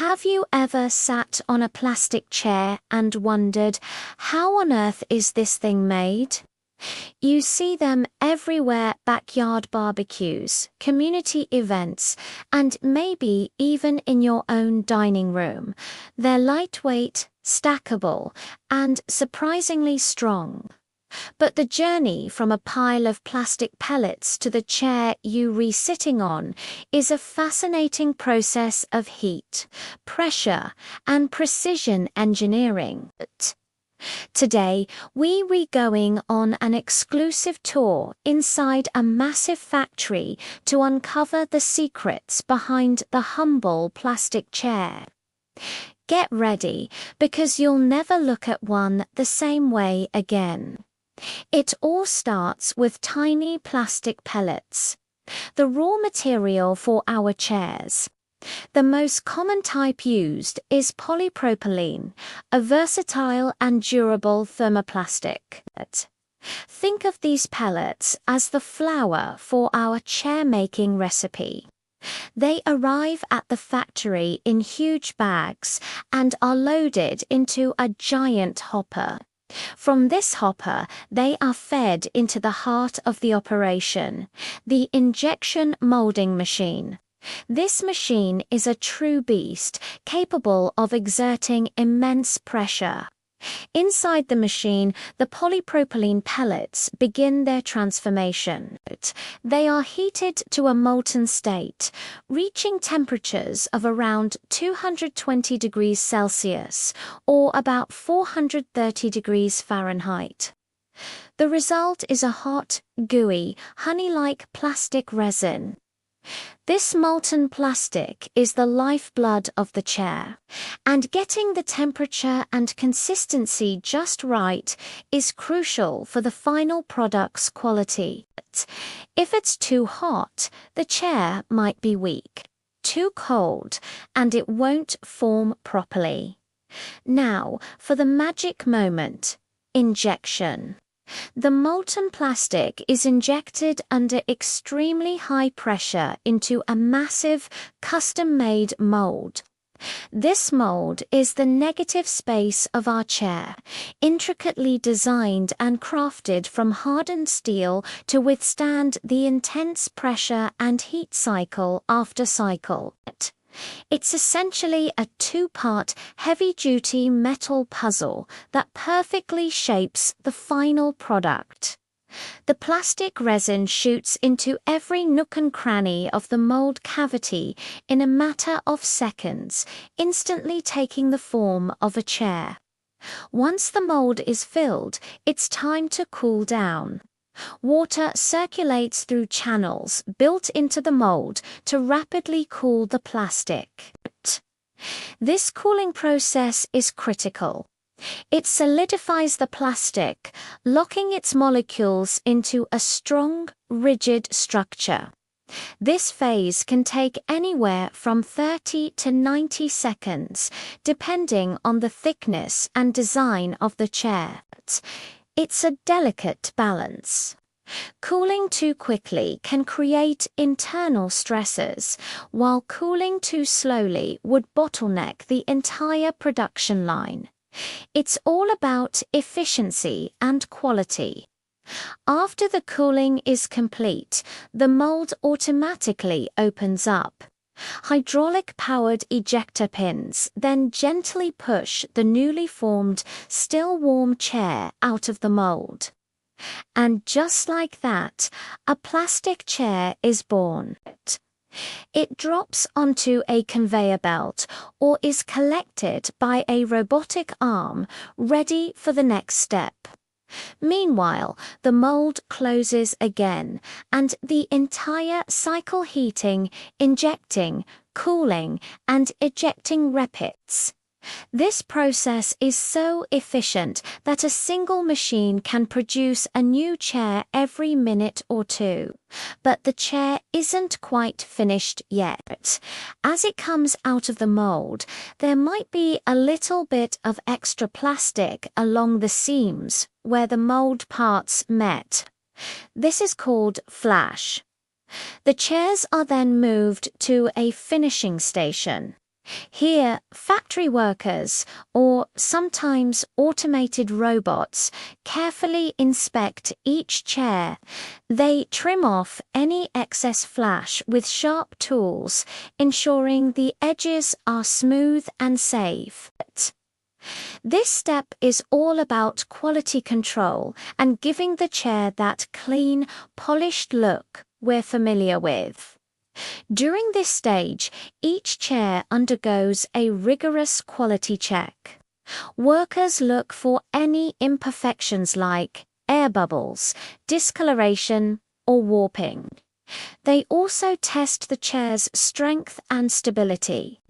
Have you ever sat on a plastic chair and wondered, how on earth is this thing made? You see them everywhere: backyard barbecues, community events, and maybe even in your own dining room. They're lightweight, stackable, and surprisingly strong. But the journey from a pile of plastic pellets to the chair you're sitting on is a fascinating process of heat, pressure, and precision engineering. Today, we're going on an exclusive tour inside a massive factory to uncover the secrets behind the humble plastic chair. Get ready, because you'll never look at one the same way again. It all starts with tiny plastic pellets, the raw material for our chairs. The most common type used is polypropylene, a versatile and durable thermoplastic. Think of these pellets as the flour for our chair-making recipe. They arrive at the factory in huge bags and are loaded into a giant hopper. From this hopper, they are fed into the heart of the operation, the injection molding machine. This machine is a true beast, capable of exerting immense pressure. Inside the machine, the polypropylene pellets begin their transformation. They are heated to a molten state, reaching temperatures of around 220 degrees Celsius, or about 430 degrees Fahrenheit. The result is a hot, gooey, honey-like plastic resin. This molten plastic is the lifeblood of the chair, and getting the temperature and consistency just right is crucial for the final product's quality. If it's too hot, the chair might be weak; too cold, and it won't form properly. Now, for the magic moment: injection. The molten plastic is injected under extremely high pressure into a massive, custom-made mold. This mold is the negative space of our chair, intricately designed and crafted from hardened steel to withstand the intense pressure and heat cycle after cycle. It's essentially a two-part, heavy-duty metal puzzle that perfectly shapes the final product. The plastic resin shoots into every nook and cranny of the mold cavity in a matter of seconds, instantly taking the form of a chair. Once the mold is filled, it's time to cool down. Water circulates through channels built into the mold to rapidly cool the plastic. This cooling process is critical. It solidifies the plastic, locking its molecules into a strong, rigid structure. This phase can take anywhere from 30 to 90 seconds, depending on the thickness and design of the chair. It's a delicate balance. Cooling too quickly can create internal stresses, while cooling too slowly would bottleneck the entire production line. It's all about efficiency and quality. After the cooling is complete, the mold automatically opens up. Hydraulic-powered ejector pins then gently push the newly formed, still warm chair out of the mold. And just like that, a plastic chair is born. It drops onto a conveyor belt or is collected by a robotic arm, ready for the next step. Meanwhile, the mold closes again, and the entire cycle: heating, injecting, cooling, and ejecting repeats. This process is so efficient that a single machine can produce a new chair every minute or two. But the chair isn't quite finished yet. As it comes out of the mold, there might be a little bit of extra plastic along the seams where the mold parts met. This is called flash. The chairs are then moved to a finishing station. Here, factory workers, or sometimes automated robots, carefully inspect each chair. They trim off any excess flash with sharp tools, ensuring the edges are smooth and safe. This step is all about quality control and giving the chair that clean, polished look we're familiar with. During this stage, each chair undergoes a rigorous quality check. Workers look for any imperfections like air bubbles, discoloration, or warping. They also test the chair's strength and stability.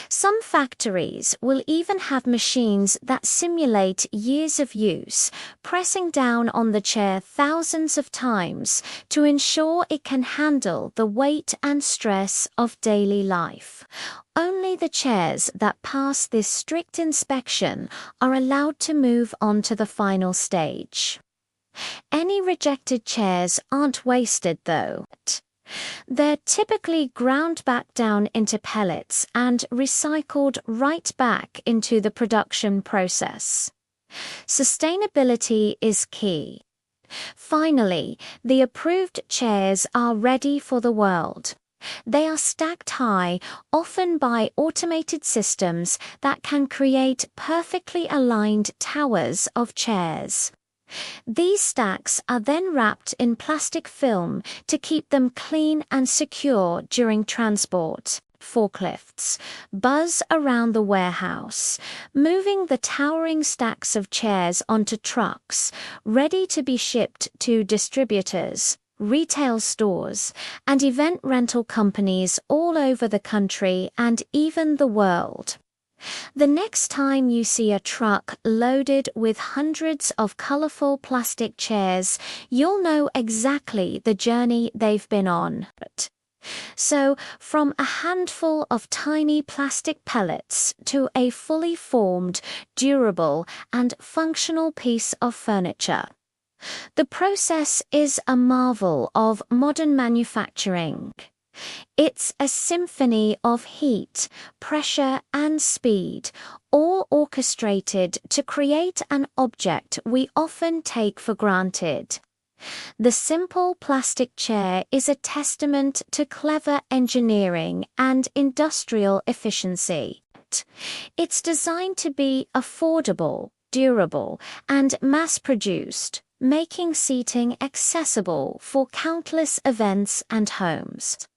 Some factories will even have machines that simulate years of use, pressing down on the chair thousands of times to ensure it can handle the weight and stress of daily life. Only the chairs that pass this strict inspection are allowed to move on to the final stage. Any rejected chairs aren't wasted, though. They're typically ground back down into pellets and recycled right back into the production process. Sustainability is key. Finally, the approved chairs are ready for the world. They are stacked high, often by automated systems that can create perfectly aligned towers of chairs. These stacks are then wrapped in plastic film to keep them clean and secure during transport. Forklifts buzz around the warehouse, moving the towering stacks of chairs onto trucks, ready to be shipped to distributors, retail stores, and event rental companies all over the country and even the world. The next time you see a truck loaded with hundreds of colorful plastic chairs, you'll know exactly the journey they've been on. So, from a handful of tiny plastic pellets to a fully formed, durable, and functional piece of furniture. The process is a marvel of modern manufacturing. It's a symphony of heat, pressure, and speed, all orchestrated to create an object we often take for granted. The simple plastic chair is a testament to clever engineering and industrial efficiency. It's designed to be affordable, durable, and mass-produced, making seating accessible for countless events and homes.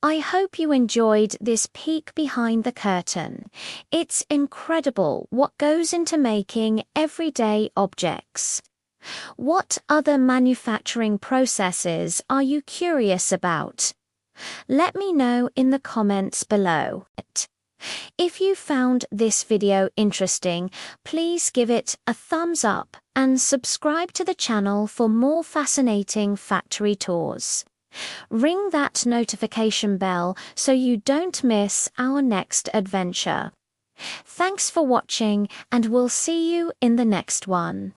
I hope you enjoyed this peek behind the curtain. It's incredible what goes into making everyday objects. What other manufacturing processes are you curious about? Let me know in the comments below. If you found this video interesting, please give it a thumbs up and subscribe to the channel for more fascinating factory tours. Ring that notification bell so you don't miss our next adventure. Thanks for watching, and we'll see you in the next one.